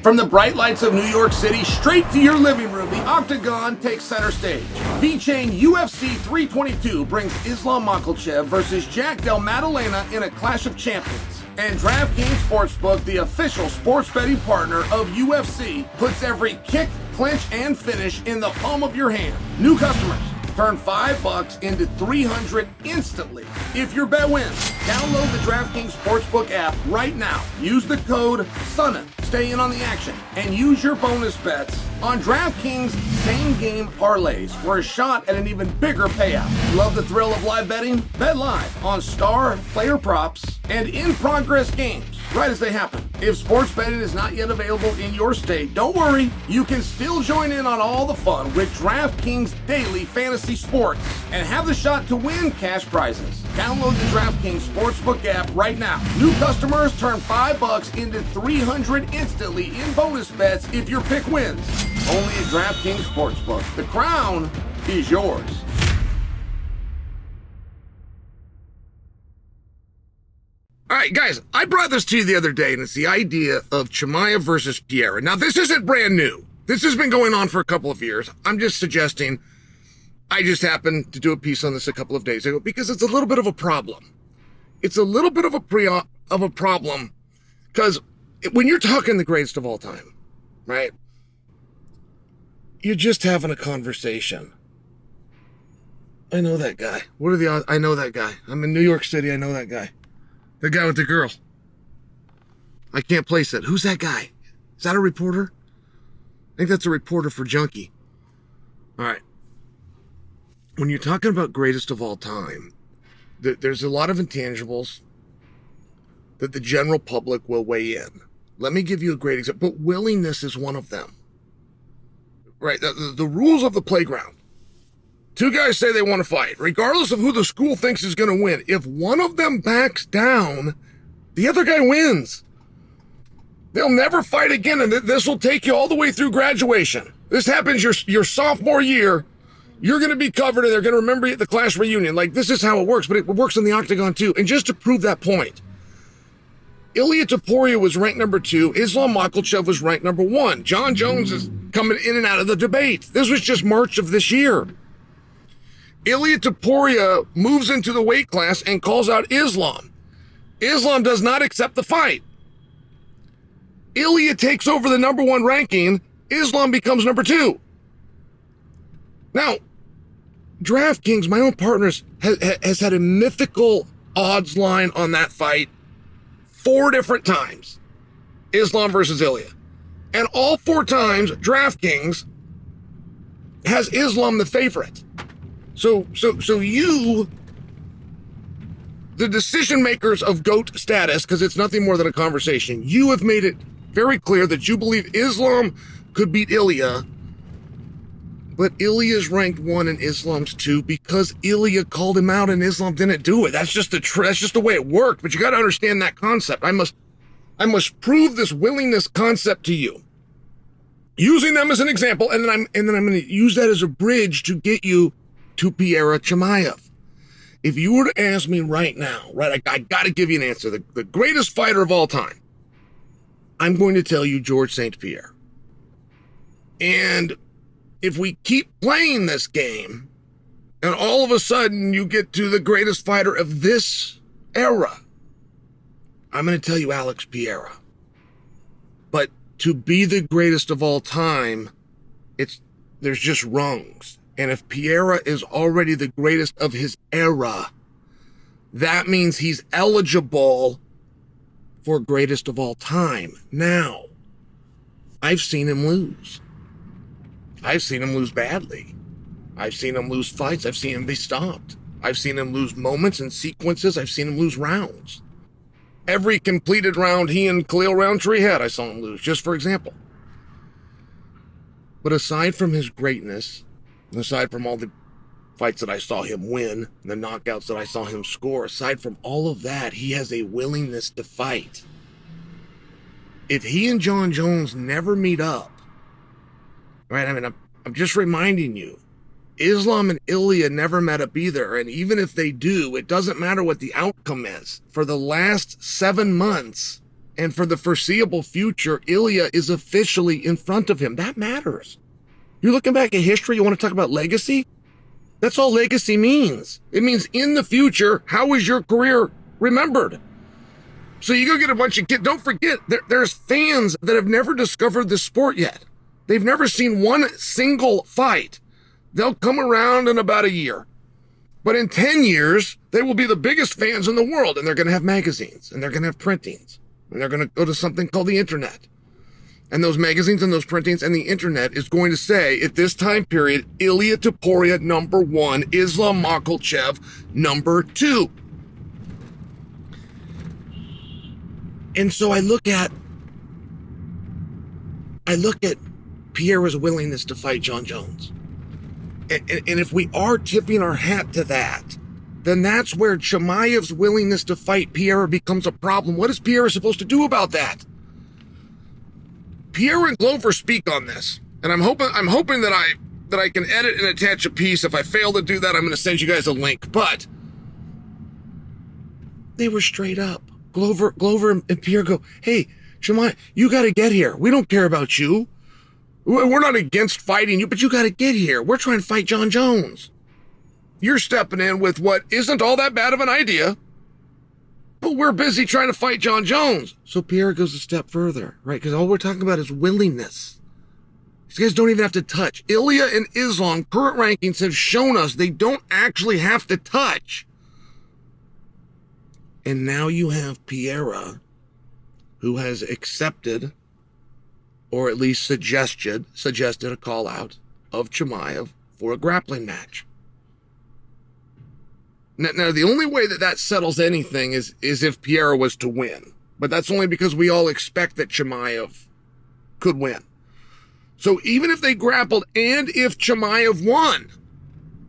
From the bright lights of New York City straight to your living room, the Octagon takes center stage. V-Chain UFC 322 brings Islam Makhachev versus Jack Del Maddalena in a clash of champions. And DraftKings Sportsbook, the official sports betting partner of UFC, puts every kick, clinch, and finish in the palm of your hand. New customers, turn $5 into $300 instantly if your bet wins. Download the DraftKings Sportsbook app right now. Use the code SONNEN. Stay in on the action and use your bonus bets on DraftKings same-game parlays for a shot at an even bigger payout. Love the thrill of live betting? Bet live on star, player props, and in-progress games right as they happen. If sports betting is not yet available in your state, don't worry. You can still join in on all the fun with DraftKings Daily Fantasy Sports and have the shot to win cash prizes. Download the DraftKings Sportsbook app right now. New customers turn $5 into $300 instantly in bonus bets if your pick wins. Only at DraftKings Sportsbook. The crown is yours. All right, guys, I brought this to you the other day, and it's the idea of Chimaev versus Pereira. Now, this isn't brand new. This has been going on for a couple of years. I'm just suggesting I just happened to do a piece on this a couple of days ago because it's a little bit of a problem. It's a little bit of a problem because when you're talking the greatest of all time, right, you're just having a conversation. I know that guy. What are the odds? I know that guy. I'm in New York City. I know that guy. The guy with the girl. I can't place it. Who's that guy? Is that a reporter? I think that's a reporter for Junkie. All right. When you're talking about greatest of all time, there's a lot of intangibles that the general public will weigh in. Let me give you a great example. But willingness is one of them. Right? The rules of the playground. Two guys say they want to fight, regardless of who the school thinks is going to win. If one of them backs down, the other guy wins. They'll never fight again, and this will take you all the way through graduation. This happens your sophomore year. You're going to be covered, and they're going to remember you at the class reunion. Like, this is how it works, but it works in the Octagon, too. And just to prove that point, Ilia Taporia was ranked number 2. Islam Makhachev was ranked number 1. John Jones is coming in and out of the debate. This was just March of this year. Ilia Taporia moves into the weight class and calls out Islam. Islam does not accept the fight. Ilia takes over the number 1 ranking. Islam becomes number 2. Now, DraftKings, my own partners, has had a mythical odds line on that fight 4 different times. Islam versus Ilia. And all 4 times, DraftKings has Islam the favorite. So you, the decision makers of GOAT status, because it's nothing more than a conversation, you have made it very clear that you believe Islam could beat Ilia, but Ilia's ranked 1 and Islam's 2 because Ilia called him out and Islam didn't do it. That's just the way it worked. But you got to understand that concept. I must prove this willingness concept to you, using them as an example, and then I'm going to use that as a bridge to get you to Pereira Chimaev. If you were to ask me right now, right, I got to give you an answer. The greatest fighter of all time, I'm going to tell you George St. Pierre. And if we keep playing this game, and all of a sudden you get to the greatest fighter of this era, I'm going to tell you Alex Pereira. But to be the greatest of all time, there's just rungs. And if Pereira is already the greatest of his era, that means he's eligible for greatest of all time. Now, I've seen him lose. I've seen him lose badly. I've seen him lose fights. I've seen him be stopped. I've seen him lose moments and sequences. I've seen him lose rounds. Every completed round he and Khalil Roundtree had, I saw him lose, just for example. But aside from his greatness, aside from all the fights that I saw him win, the knockouts that I saw him score, aside from all of that, he has a willingness to fight. If he and John Jones never meet up, right? I mean, I'm just reminding you, Islam and Ilia never met up either. And even if they do, it doesn't matter what the outcome is. For the last 7 months, And for the foreseeable future, Ilia is officially in front of him. That matters. You're looking back at history, you want to talk about legacy? That's all legacy means. It means in the future, how is your career remembered? So you go get a bunch of kids. Don't forget, there's fans that have never discovered the sport yet. They've never seen one single fight. They'll come around in about a year. But in 10 years, they will be the biggest fans in the world, and they're going to have magazines, and they're going to have printings, and they're going to go to something called the internet. And those magazines and those printings and the internet is going to say, at this time period, Ilia Taporia, number 1, Islam Makhachev, number 2. And so I look at Pereira's willingness to fight Jon Jones. And if we are tipping our hat to that, then that's where Chimaev's willingness to fight Pereira becomes a problem. What is Pereira supposed to do about that? Pereira and Glover speak on this, and I'm hoping that I can edit and attach a piece. If I fail to do that, I'm going to send you guys a link. But they were straight up. Glover and Pereira go, "Hey, Chimaev, you got to get here. We don't care about you. We're not against fighting you, but you got to get here. We're trying to fight Jon Jones. You're stepping in with what isn't all that bad of an idea, but we're busy trying to fight Jon Jones." So Pereira goes a step further, right? Because all we're talking about is willingness. These guys don't even have to touch. Ilia and Islam, current rankings have shown us they don't actually have to touch. And now you have Pereira, who has accepted, or at least suggested a call out of Chimaev for a grappling match. Now, the only way that settles anything is if Pereira was to win. But that's only because we all expect that Chimaev could win. So even if they grappled and if Chimaev won,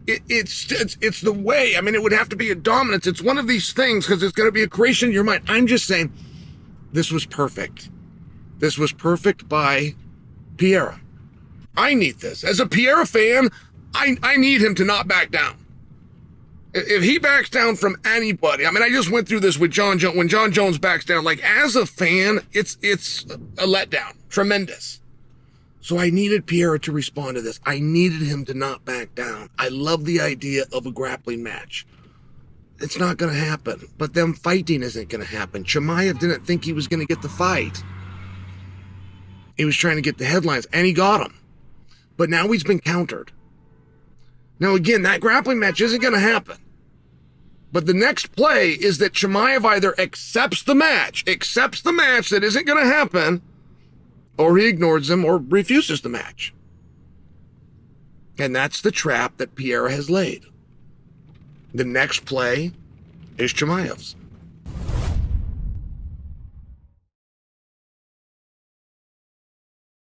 it's the way. I mean, it would have to be a dominance. It's one of these things because it's going to be a creation in your mind. I'm just saying this was perfect. This was perfect by Pereira. I need this. As a Pereira fan, I need him to not back down. If he backs down from anybody, I mean, I just went through this with Jon Jones. When Jon Jones backs down, like as a fan, it's a letdown. Tremendous. So I needed Pereira to respond to this. I needed him to not back down. I love the idea of a grappling match. It's not going to happen. But them fighting isn't going to happen. Chimaev didn't think he was going to get the fight. He was trying to get the headlines, and he got them. But now he's been countered. Now, again, that grappling match isn't going to happen. But the next play is that Chimaev either accepts the match that isn't going to happen, or he ignores him or refuses the match. And that's the trap that Pereira has laid. The next play is Chimaev's.